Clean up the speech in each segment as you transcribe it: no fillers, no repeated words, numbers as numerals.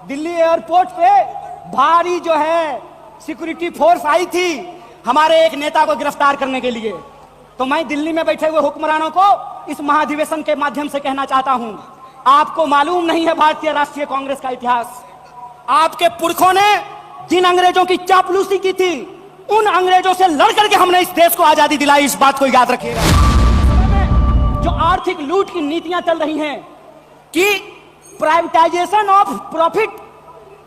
Delhi airport पे भारी जो है सिक्योरिटी फोर्स आई थी हमारे एक नेता को गिरफ्तार करने के लिए। तो मैं दिल्ली में बैठे हुए हुक्मरानों को इस महाधिवेशन के माध्यम से कहना चाहता हूं, आपको मालूम नहीं है भारतीय राष्ट्रीय कांग्रेस का इतिहास। आपके पुरखों ने जिन अंग्रेजों की चापलूसी की थी, उन अंग्रेजों से लड़ करके हमने इस देश को आजादी दिलाई। इस बात को याद रखिएगा। जो आर्थिक लूट की नीतियां चल रही हैं कि प्राइवेटाइजेशन ऑफ प्रॉफिट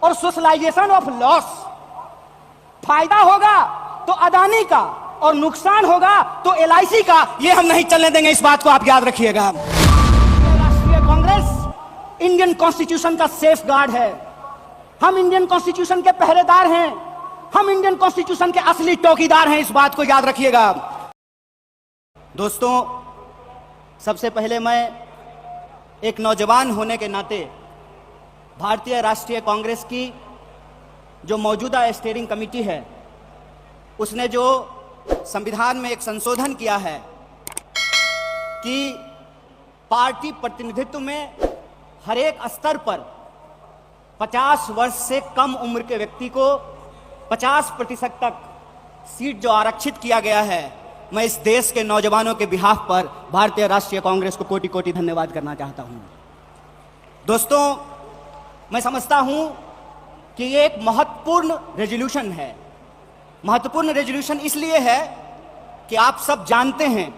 और सोशलाइजेशन ऑफ लॉस, फायदा होगा तो अदानी का और नुकसान होगा तो एलआईसी का, ये हम नहीं चलने देंगे। इस बात को आप याद रखिएगा। राष्ट्रीय कांग्रेस इंडियन कॉन्स्टिट्यूशन का सेफ गार्ड है। हम इंडियन कॉन्स्टिट्यूशन के पहरेदार हैं, हम इंडियन कॉन्स्टिट्यूशन के असली चौकीदार हैं। इस बात को याद रखिएगा। दोस्तों, सबसे पहले मैं एक नौजवान होने के नाते भारतीय राष्ट्रीय कांग्रेस की जो मौजूदा स्टीयरिंग कमेटी है, उसने जो संविधान में एक संशोधन किया है कि पार्टी प्रतिनिधित्व में हर एक स्तर पर 50 वर्ष से कम उम्र के व्यक्ति को 50% तक सीट जो आरक्षित किया गया है, मैं इस देश के नौजवानों के बिहाफ पर भारतीय राष्ट्रीय कांग्रेस को कोटि कोटि धन्यवाद करना चाहता हूं। दोस्तों, मैं समझता हूं कि ये एक महत्वपूर्ण रेजोल्यूशन है। महत्वपूर्ण रेजोल्यूशन इसलिए है कि आप सब जानते हैं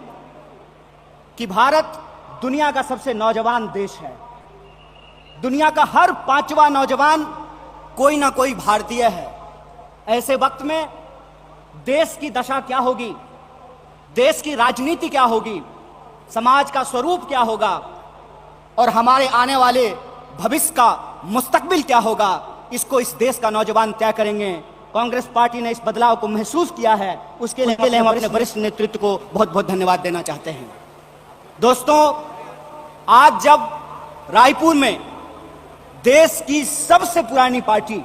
कि भारत दुनिया का सबसे नौजवान देश है। दुनिया का हर 5वां नौजवान कोई ना कोई भारतीय है। ऐसे वक्त में देश की दशा क्या होगी, देश की राजनीति क्या होगी, समाज का स्वरूप क्या होगा और हमारे आने वाले भविष्य का मुस्तकबिल क्या होगा, इसको इस देश का नौजवान तय करेंगे। कांग्रेस पार्टी ने इस बदलाव को महसूस किया है, उसके लिए हम अपने वरिष्ठ नेतृत्व को बहुत बहुत धन्यवाद देना चाहते हैं। दोस्तों, आज जब रायपुर में देश की सबसे पुरानी पार्टी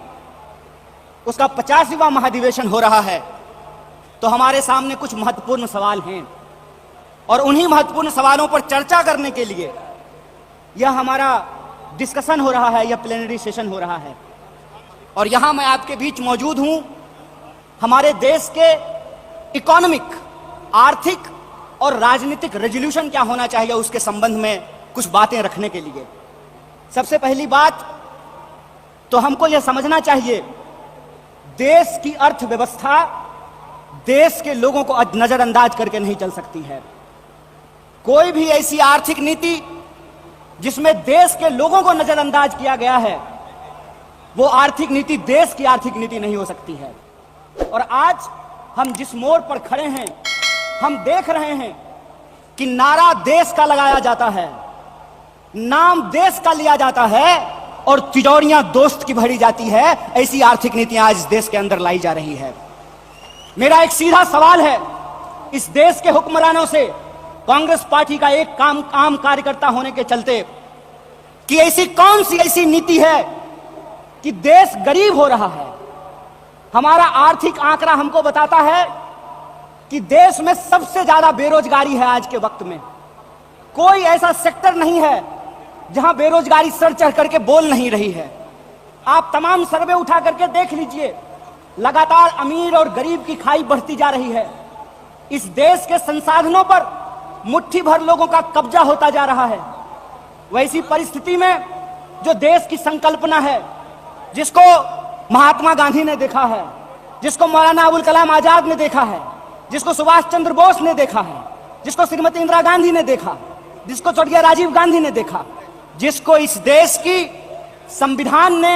उसका 50वां महाधिवेशन हो रहा है, तो हमारे सामने कुछ महत्वपूर्ण सवाल हैं और उन्हीं महत्वपूर्ण सवालों पर चर्चा करने के लिए यह हमारा डिस्कशन हो रहा है, यह प्लेनरी सेशन हो रहा है। और यहां मैं आपके बीच मौजूद हूं हमारे देश के इकोनॉमिक, आर्थिक और राजनीतिक रेजोल्यूशन क्या होना चाहिए उसके संबंध में कुछ बातें रखने के लिए। सबसे पहली बात तो हमको यह समझना चाहिए, देश की अर्थव्यवस्था देश के लोगों को नजरअंदाज करके नहीं चल सकती है। कोई भी ऐसी आर्थिक नीति जिसमें देश के लोगों को नजरअंदाज किया गया है, वो आर्थिक नीति देश की आर्थिक नीति नहीं हो सकती है। और आज हम जिस मोड़ पर खड़े हैं, हम देख रहे हैं कि नारा देश का लगाया जाता है, नाम देश का लिया जाता है और तिजोरियां दोस्त की भरी जाती है। ऐसी आर्थिक नीतियां आज देश के अंदर लाई जा रही है। मेरा एक सीधा सवाल है इस देश के हुक्मरानों से, कांग्रेस पार्टी का एक आम कार्यकर्ता होने के चलते, कि ऐसी कौन सी ऐसी नीति है कि देश गरीब हो रहा है। हमारा आर्थिक आंकड़ा हमको बताता है कि देश में सबसे ज्यादा बेरोजगारी है आज के वक्त में। कोई ऐसा सेक्टर नहीं है जहां बेरोजगारी सर चढ़ करके बोल नहीं रही है। आप तमाम सर्वे उठा करके देख लीजिए, लगातार अमीर और गरीब की खाई बढ़ती जा रही है। इस देश के संसाधनों पर मुट्ठी भर लोगों का कब्जा होता जा रहा है। वैसी परिस्थिति में जो देश की संकल्पना है, जिसको महात्मा गांधी ने देखा है, जिसको मौलाना अबुल कलाम आजाद ने देखा है, जिसको सुभाष चंद्र बोस ने देखा है, जिसको श्रीमती इंदिरा गांधी ने देखा, जिसको स्वर्गीय राजीव गांधी ने देखा, जिसको इस देश की संविधान ने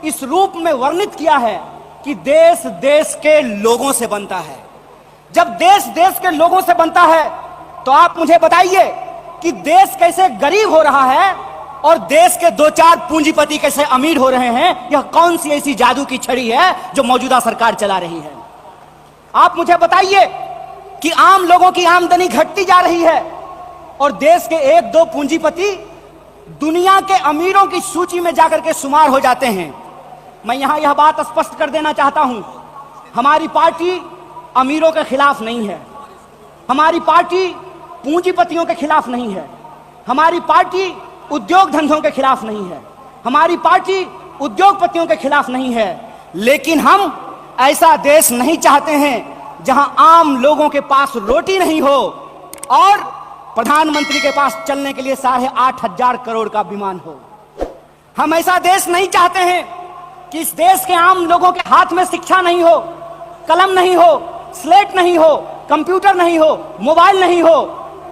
इस रूप में वर्णित किया है कि देश देश के लोगों से बनता है। जब देश देश के लोगों से बनता है तो आप मुझे बताइए कि देश कैसे गरीब हो रहा है और देश के 2-4 पूंजीपति कैसे अमीर हो रहे हैं। यह कौन सी ऐसी जादू की छड़ी है जो मौजूदा सरकार चला रही है। आप मुझे बताइए कि आम लोगों की आमदनी घटती जा रही है और देश के 1-2 पूंजीपति दुनिया के अमीरों की सूची में जाकर के शुमार हो जाते हैं। मैं यहां यह बात स्पष्ट कर देना चाहता हूं, हमारी पार्टी अमीरों के खिलाफ नहीं है, हमारी पार्टी पूंजीपतियों के खिलाफ नहीं है, हमारी पार्टी उद्योग धंधों के खिलाफ नहीं है, हमारी पार्टी उद्योगपतियों के खिलाफ नहीं है, लेकिन हम ऐसा देश नहीं चाहते हैं जहां आम लोगों के पास रोटी नहीं हो और प्रधानमंत्री के पास चलने के लिए 8,500 करोड़ का विमान हो। हम ऐसा देश नहीं चाहते हैं कि इस देश के आम लोगों के हाथ में शिक्षा नहीं हो, कलम नहीं हो, स्लेट नहीं हो, कंप्यूटर नहीं हो, मोबाइल नहीं हो,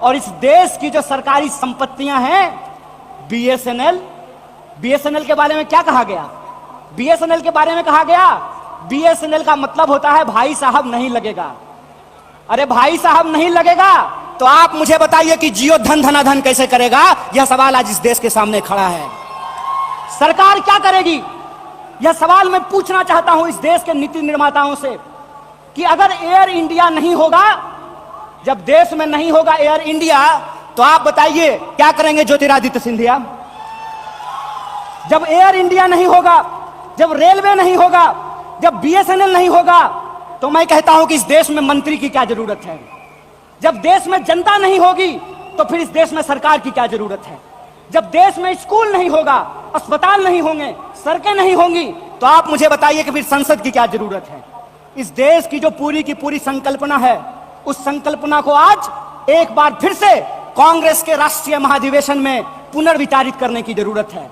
और इस देश की जो सरकारी संपत्तियां हैं, बीएसएनएल के बारे में क्या कहा गया? बीएसएनएल के बारे में कहा गया बीएसएनएल का मतलब होता है भाई साहब नहीं लगेगा। अरे भाई साहब नहीं लगेगा तो आप मुझे बताइए कि जियो धन धनाधन कैसे करेगा? यह सवाल आज इस देश के सामने खड़ा है। सरकार क्या करेगी? यह सवाल मैं पूछना चाहता हूं इस देश के नीति निर्माताओं से कि अगर एयर इंडिया नहीं होगा, जब देश में नहीं होगा एयर इंडिया, तो आप बताइए क्या करेंगे ज्योतिरादित्य सिंधिया? जब एयर इंडिया नहीं होगा, जब रेलवे नहीं होगा, जब बीएसएनएल नहीं होगा, तो मैं कहता हूं कि इस देश में मंत्री की क्या जरूरत है? जब देश में जनता नहीं होगी तो फिर इस देश में सरकार की क्या जरूरत है? जब देश में स्कूल नहीं होगा, अस्पताल नहीं होंगे, सड़कें नहीं होंगी, तो आप मुझे बताइए कि फिर संसद की क्या जरूरत है? इस देश की जो पूरी की पूरी संकल्पना है, उस संकल्पना को आज एक बार फिर से कांग्रेस के राष्ट्रीय महाधिवेशन में पुनर्विचारित करने की जरूरत है।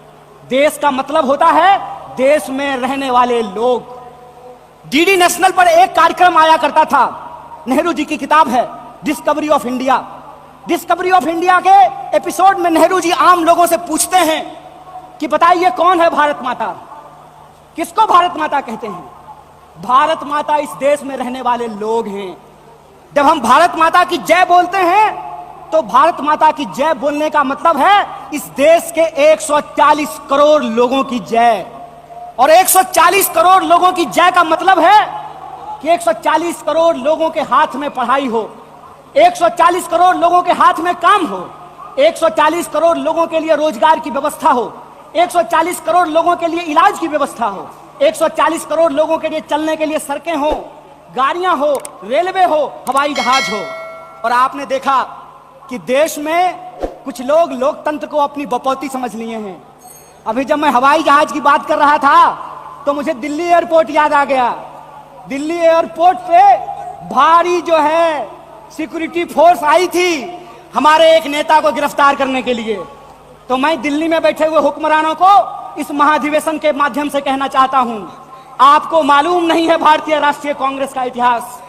देश का मतलब होता है देश में रहने वाले लोग। डीडी नेशनल पर एक कार्यक्रम आया करता था, नेहरू जी की किताब है discovery of India. Discovery of India के एपिसोड में नेहरू जी आम लोगों से पूछते हैं कि बताइए कौन है भारत माता? किसको भारत माता कहते हैं? भारत माता इस देश में रहने वाले लोग हैं। जब हम भारत माता की जय बोलते हैं तो भारत माता की जय बोलने का मतलब है इस देश के 140 करोड़ लोगों की जय। और 140 करोड़ लोगों की जय का मतलब है कि 140 करोड़ लोगों के हाथ में पढ़ाई हो, 140 करोड़ लोगों के हाथ में काम हो, 140 करोड़ लोगों के लिए रोजगार की व्यवस्था हो, 140 करोड़ लोगों के लिए इलाज की व्यवस्था हो, 140 करोड़ लोगों के लिए चलने के लिए सड़कें हो, गाड़ियां हो, रेलवे हो, हवाई जहाज हो। और आपने देखा कि देश में कुछ लोग लोकतंत्र को अपनी बपौती समझ लिए हैं। अभी जब मैं हवाई जहाज की बात कर रहा था तो मुझे दिल्ली एयरपोर्ट याद आ गया। दिल्ली एयरपोर्ट पे भारी जो है सिक्योरिटी फोर्स आई थी हमारे एक नेता को गिरफ्तार करने के लिए। तो मैं दिल्ली में बैठे हुए हुक्मरानों को इस महाधिवेशन के माध्यम से कहना चाहता हूं, आपको मालूम नहीं है भारतीय राष्ट्रीय कांग्रेस का इतिहास।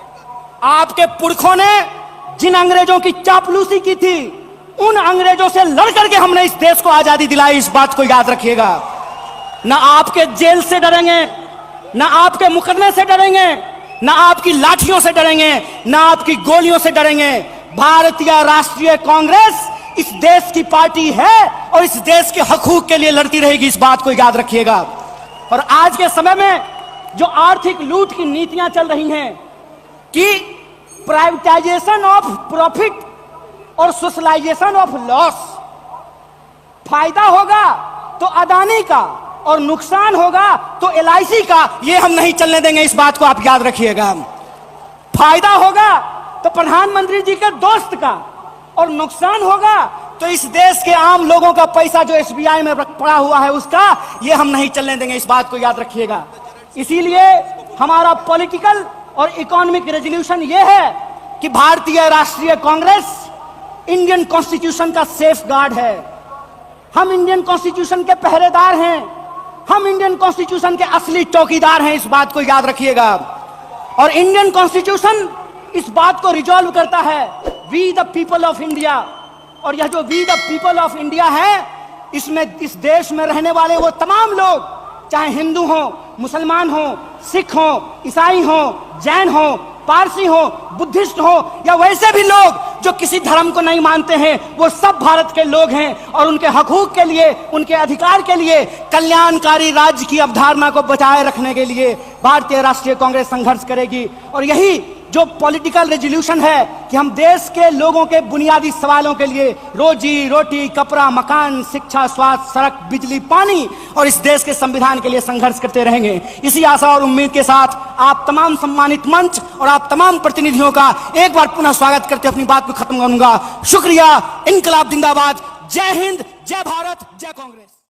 आपके पुरखों ने जिन अंग्रेजों की चापलूसी की थी, उन अंग्रेजों से लड़ करके हमने इस देश को आजादी दिलाई। इस बात को याद रखिएगा। ना आपके जेल से डरेंगे, ना आपके मुकदमे से डरेंगे, ना आपकी लाठियों से डरेंगे, ना आपकी गोलियों से डरेंगे। भारतीय राष्ट्रीय कांग्रेस इस देश की पार्टी है और इस देश के हकूक के लिए लड़ती रहेगी। इस बात को याद रखिएगा। और आज के समय में जो आर्थिक लूट की नीतियां चल रही हैं कि प्राइवेटाइजेशन ऑफ प्रॉफिट और सोशलाइजेशन ऑफ लॉस, फायदा होगा तो अदानी का और नुकसान होगा तो एलआईसी का, ये हम नहीं चलने देंगे। इस बात को आप याद रखिएगा। फायदा होगा तो प्रधानमंत्री जी के दोस्त का और नुकसान होगा तो इस देश के आम लोगों का पैसा जो एसबीआई में पड़ा हुआ है उसका, ये हम नहीं चलने देंगे। इस बात को याद रखिएगा। इसीलिए हमारा पॉलिटिकल और इकोनॉमिक रेजोल्यूशन ये है कि भारतीय राष्ट्रीय कांग्रेस इंडियन कॉन्स्टिट्यूशन का सेफ गार्ड है। हम इंडियन कॉन्स्टिट्यूशन के पहरेदार हैं, हम इंडियन कॉन्स्टिट्यूशन के असली चौकीदार हैं। इस बात को याद रखिएगा। और इंडियन कॉन्स्टिट्यूशन इस बात को रिजॉल्व करता है, we the people of India. और यह जो we the people of India है, इसमें इस देश में रहने वाले वो तमाम लोग, चाहे हिंदू हो, मुसलमान हो, सिख हो, ईसाई हो, जैन हो, पारसी हो, बुद्धिस्ट हो, या वैसे भी लोग जो किसी धर्म को नहीं मानते हैं, वो सब भारत के लोग हैं। और उनके हकूक के लिए, उनके अधिकार के लिए, कल्याणकारी राज्य की अवधारणा को बचाए रखने के लिए भारतीय राष्ट्रीय कांग्रेस संघर्ष करेगी। और यही जो पॉलिटिकल रेजोल्यूशन है कि हम देश के लोगों के बुनियादी सवालों के लिए, रोजी रोटी, कपड़ा, मकान, शिक्षा, स्वास्थ्य, सड़क, बिजली, पानी और इस देश के संविधान के लिए संघर्ष करते रहेंगे। इसी आशा और उम्मीद के साथ आप तमाम सम्मानित मंच और आप तमाम प्रतिनिधियों का एक बार पुनः स्वागत करके अपनी बात को खत्म करूंगा। शुक्रिया। इनकलाब जिंदाबाद। जय हिंद, जय भारत, जय कांग्रेस।